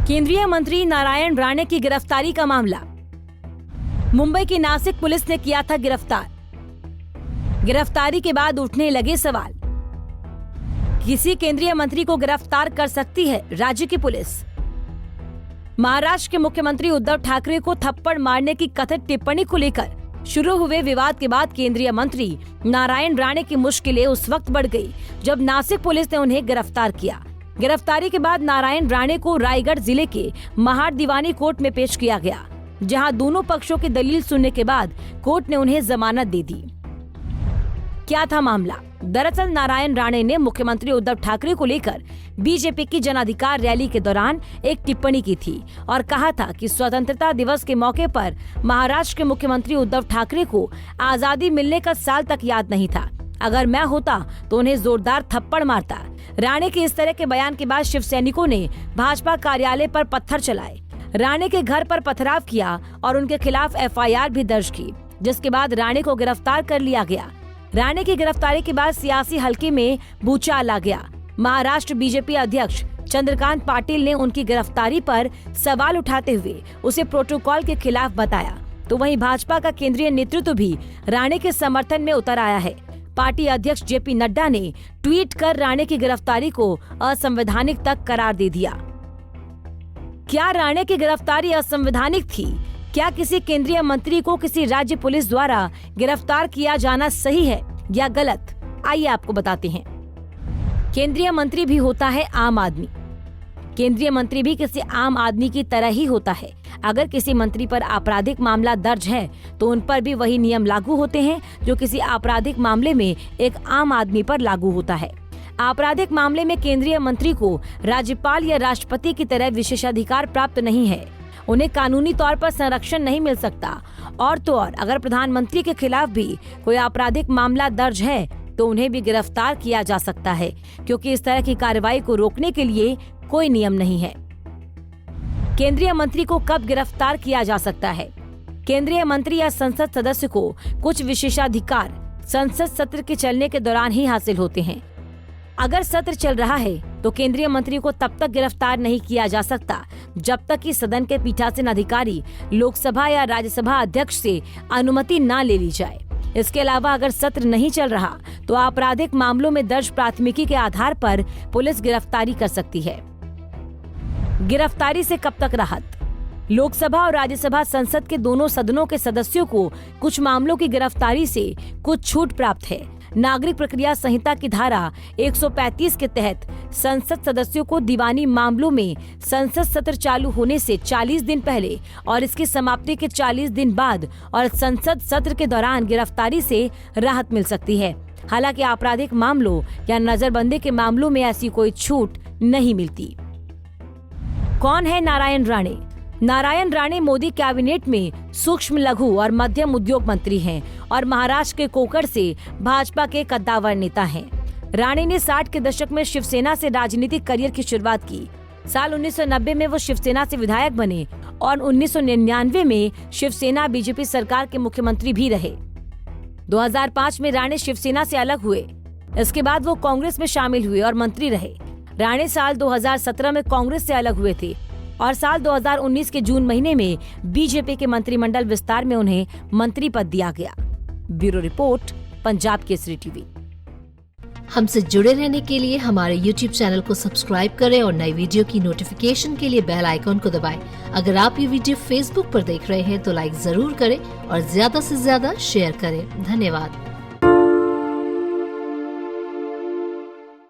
केंद्रीय मंत्री नारायण राणे की गिरफ्तारी का मामला। मुंबई की नासिक पुलिस ने किया था गिरफ्तार। गिरफ्तारी के बाद उठने लगे सवाल। किसी केंद्रीय मंत्री को गिरफ्तार कर सकती है राज्य की पुलिस। महाराष्ट्र के मुख्यमंत्री उद्धव ठाकरे को थप्पड़ मारने की कथित टिप्पणी को लेकर शुरू हुए विवाद के बाद केंद्रीय मंत्री नारायण राणे की मुश्किलें उस वक्त बढ़ गई जब नासिक पुलिस ने उन्हें गिरफ्तार किया। गिरफ्तारी के बाद नारायण राणे को रायगढ़ जिले के महाड दीवानी कोर्ट में पेश किया गया, जहां दोनों पक्षों की दलील सुनने के बाद कोर्ट ने उन्हें जमानत दे दी। क्या था मामला? दरअसल नारायण राणे ने मुख्यमंत्री उद्धव ठाकरे को लेकर बीजेपी की जनाधिकार रैली के दौरान एक टिप्पणी की थी और कहा था कि स्वतंत्रता दिवस के मौके पर महाराष्ट्र के मुख्यमंत्री उद्धव ठाकरे को आजादी मिलने का साल तक याद नहीं था। अगर मैं होता तो उन्हें जोरदार थप्पड़ मारता। राणे के इस तरह के बयान के बाद शिव सैनिकों ने भाजपा कार्यालय पर पत्थर चलाए, राणे के घर पर पथराव किया और उनके खिलाफ एफआईआर भी दर्ज की, जिसके बाद राणे को गिरफ्तार कर लिया गया। राणे की गिरफ्तारी के बाद सियासी हलके में भूचाल आ गया। महाराष्ट्र बीजेपी अध्यक्ष चंद्रकांत पाटिल ने उनकी गिरफ्तारी पर सवाल उठाते हुए उसे प्रोटोकॉल के खिलाफ बताया, तो वहीं भाजपा का केंद्रीय नेतृत्व भी राणे के समर्थन में उतर आया है। पार्टी अध्यक्ष जेपी नड्डा ने ट्वीट कर राणे की गिरफ्तारी को असंवैधानिक तक करार दे दिया। क्या राणे की गिरफ्तारी असंवैधानिक थी? क्या किसी केंद्रीय मंत्री को किसी राज्य पुलिस द्वारा गिरफ्तार किया जाना सही है या गलत? आइए आपको बताते हैं। केंद्रीय मंत्री भी होता है आम आदमी। केंद्रीय मंत्री भी किसी आम आदमी की तरह ही होता है। अगर किसी मंत्री पर आपराधिक मामला दर्ज है तो उन पर भी वही नियम लागू होते हैं जो किसी आपराधिक मामले में एक आम आदमी पर लागू होता है। आपराधिक मामले में केंद्रीय मंत्री को राज्यपाल या राष्ट्रपति की तरह विशेषाधिकार प्राप्त नहीं है। उन्हें कानूनी तौर पर संरक्षण नहीं मिल सकता। और तो और अगर प्रधानमंत्री के खिलाफ भी कोई आपराधिक मामला दर्ज है तो उन्हें भी गिरफ्तार किया जा सकता है, क्योंकि इस तरह की कार्रवाई को रोकने के लिए कोई नियम नहीं है। केंद्रीय मंत्री को कब गिरफ्तार किया जा सकता है? केंद्रीय मंत्री या संसद सदस्य को कुछ विशेषाधिकार संसद सत्र के चलने के दौरान ही हासिल होते हैं। अगर सत्र चल रहा है तो केंद्रीय मंत्री को तब तक गिरफ्तार नहीं किया जा सकता जब तक कि सदन के पीठासीन अधिकारी लोकसभा या राज्यसभा अध्यक्ष से अनुमति न ले ली जाए। इसके अलावा अगर सत्र नहीं चल रहा तो आपराधिक मामलों में दर्ज प्राथमिकी के आधार पर पुलिस गिरफ्तारी कर सकती है। गिरफ्तारी से कब तक राहत? लोकसभा और राज्यसभा संसद के दोनों सदनों के सदस्यों को कुछ मामलों की गिरफ्तारी से कुछ छूट प्राप्त है। नागरिक प्रक्रिया संहिता की धारा 135 के तहत संसद सदस्यों को दीवानी मामलों में संसद सत्र चालू होने से 40 दिन पहले और इसकी समाप्ति के 40 दिन बाद और संसद सत्र के दौरान गिरफ्तारी से राहत मिल सकती है। हालांकि आपराधिक मामलों या नजरबंदी के मामलों में ऐसी कोई छूट नहीं मिलती। कौन है नारायण राणे? नारायण राणे मोदी कैबिनेट में सूक्ष्म लघु और मध्यम उद्योग मंत्री हैं और महाराष्ट्र के कोकर से भाजपा के कद्दावर नेता हैं। राणे ने 60 के दशक में शिवसेना से राजनीतिक करियर की शुरुआत की। साल 1990 में वो शिवसेना से विधायक बने और 1999 में शिवसेना बीजेपी सरकार के मुख्यमंत्री भी रहे। 2005 में राणे शिवसेना से अलग हुए। इसके बाद वो कांग्रेस में शामिल हुए और मंत्री रहे। राणे साल 2017 में कांग्रेस से अलग हुए थे और साल 2019 के जून महीने में बीजेपी के मंत्रिमंडल विस्तार में उन्हें मंत्री पद दिया गया। Bureau report, Punjab Kesari TV. हमसे जुड़े रहने के लिए हमारे YouTube चैनल को सब्सक्राइब करें और नई वीडियो की नोटिफिकेशन के लिए बेल आइकॉन को दबाएं। अगर आप ये वीडियो Facebook पर देख रहे हैं तो लाइक जरूर करें और ज्यादा से ज्यादा शेयर करें। धन्यवाद।